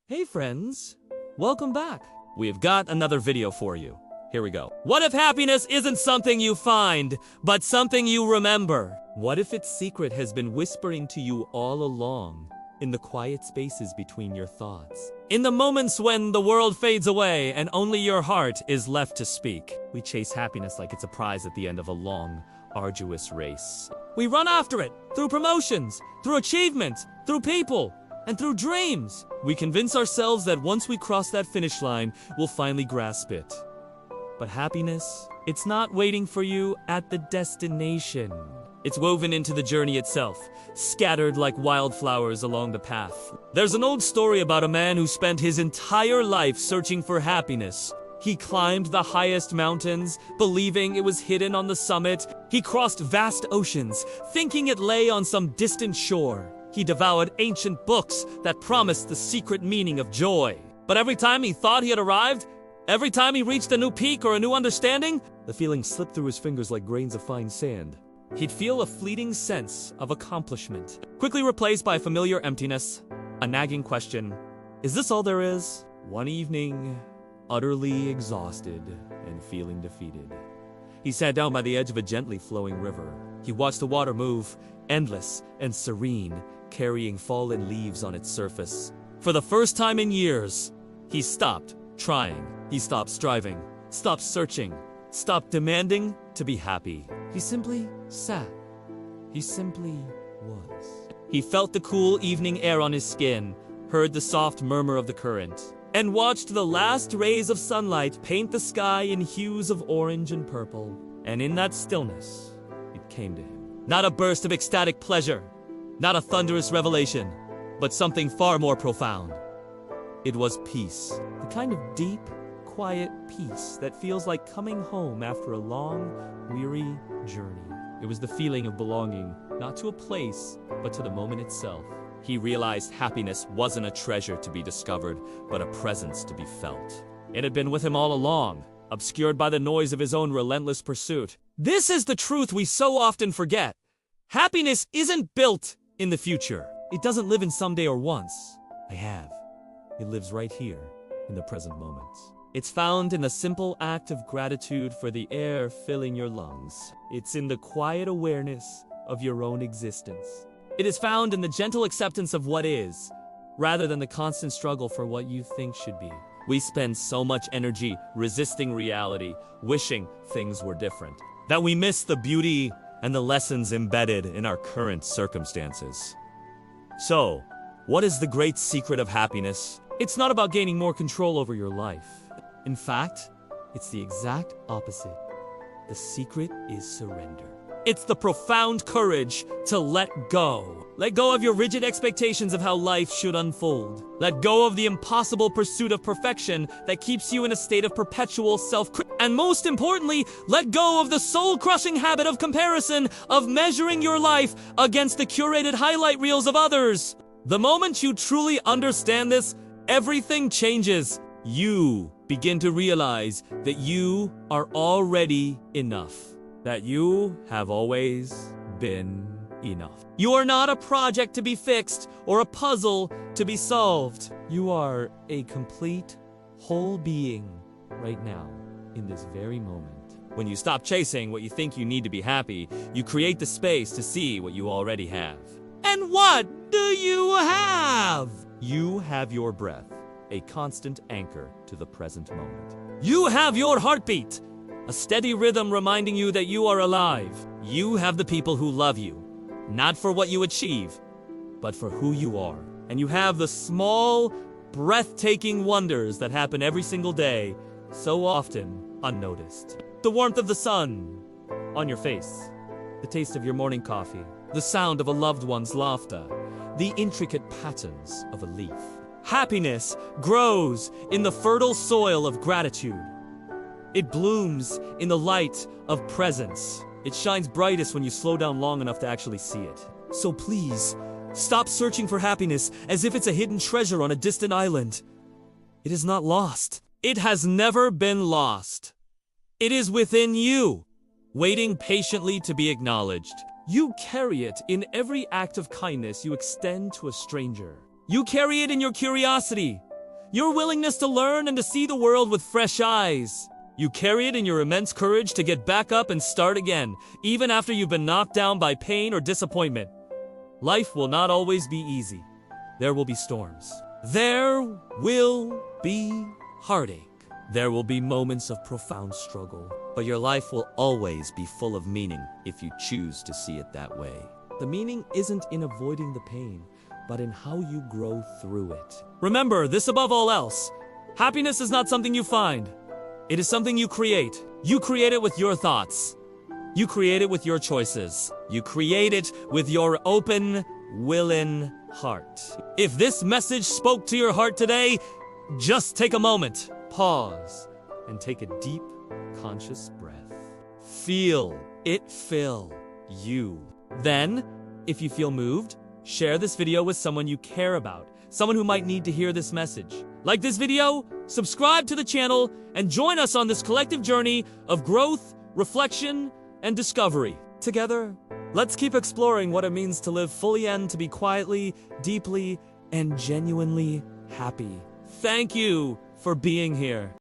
Hey friends, welcome back. We've got another video for you. Here we go. What if happiness isn't something you find, but something you remember? What if its secret has been whispering to you all along, in the quiet spaces between your thoughts? In the moments when the world fades away and only your heart is left to speak. We chase happiness like it's a prize at the end of a long, arduous race. We run after it, through promotions, through achievements, through people, and through dreams. We convince ourselves that once we cross that finish line, we'll finally grasp it. But happiness, it's not waiting for you at the destination. It's woven into the journey itself, scattered like wildflowers along the path. There's an old story about a man who spent his entire life searching for happiness. He climbed the highest mountains, believing it was hidden on the summit. He crossed vast oceans, thinking it lay on some distant shore. He devoured ancient books that promised the secret meaning of joy. But every time he thought he had arrived, every time he reached a new peak or a new understanding, the feeling slipped through his fingers like grains of fine sand. He'd feel a fleeting sense of accomplishment, quickly replaced by a familiar emptiness, a nagging question, is this all there is? One evening, utterly exhausted and feeling defeated, he sat down by the edge of a gently flowing river. He watched the water move, endless and serene, carrying fallen leaves on its surface. For the first time in years, he stopped trying. He stopped striving, stopped searching, stopped demanding to be happy. He simply sat. He simply was. He felt the cool evening air on his skin, heard the soft murmur of the current, and watched the last rays of sunlight paint the sky in hues of orange and purple. And in that stillness, it came to him. Not a burst of ecstatic pleasure, not a thunderous revelation, but something far more profound. It was peace, the kind of deep, quiet peace that feels like coming home after a long, weary journey. It was the feeling of belonging, not to a place, but to the moment itself. He realized happiness wasn't a treasure to be discovered, but a presence to be felt. It had been with him all along, obscured by the noise of his own relentless pursuit. This is the truth we so often forget. Happiness isn't built in the future. It doesn't live in someday or once. It lives right here, in the present moments. It's found in the simple act of gratitude for the air filling your lungs. It's in the quiet awareness of your own existence. It is found in the gentle acceptance of what is, rather than the constant struggle for what you think should be. We spend so much energy resisting reality, wishing things were different, that we miss the beauty and the lessons embedded in our current circumstances. So, what is the great secret of happiness? It's not about gaining more control over your life. In fact, it's the exact opposite. The secret is surrender. It's the profound courage to let go. Let go of your rigid expectations of how life should unfold. Let go of the impossible pursuit of perfection that keeps you in a state of perpetual self-criticism. And most importantly, let go of the soul-crushing habit of comparison, of measuring your life against the curated highlight reels of others. The moment you truly understand this, everything changes. You begin to realize that you are already enough. That you have always been enough. You are not a project to be fixed or a puzzle to be solved. You are a complete, whole being right now, in this very moment. When you stop chasing what you think you need to be happy, you create the space to see what you already have. And what do you have? You have your breath, a constant anchor to the present moment. You have your heartbeat, a steady rhythm reminding you that you are alive. You have the people who love you, not for what you achieve, but for who you are. And you have the small, breathtaking wonders that happen every single day, so often unnoticed. The warmth of the sun on your face, the taste of your morning coffee, the sound of a loved one's laughter, the intricate patterns of a leaf. Happiness grows in the fertile soil of gratitude. It blooms in the light of presence. It shines brightest when you slow down long enough to actually see it. So please, stop searching for happiness as if it's a hidden treasure on a distant island. It is not lost. It has never been lost. It is within you, waiting patiently to be acknowledged. You carry it in every act of kindness you extend to a stranger. You carry it in your curiosity, your willingness to learn and to see the world with fresh eyes. You carry it in your immense courage to get back up and start again, even after you've been knocked down by pain or disappointment. Life will not always be easy. There will be storms. There will be heartache. There will be moments of profound struggle. But your life will always be full of meaning if you choose to see it that way. The meaning isn't in avoiding the pain, but in how you grow through it. Remember, this above all else, happiness is not something you find. It is something you create. You create it with your thoughts. You create it with your choices. You create it with your open, willing heart. If this message spoke to your heart today, just take a moment, pause, and take a deep, conscious breath. Feel it fill you. Then, if you feel moved, share this video with someone you care about, someone who might need to hear this message. Like this video, subscribe to the channel, and join us on this collective journey of growth, reflection, and discovery. Together, let's keep exploring what it means to live fully and to be quietly, deeply, and genuinely happy. Thank you for being here.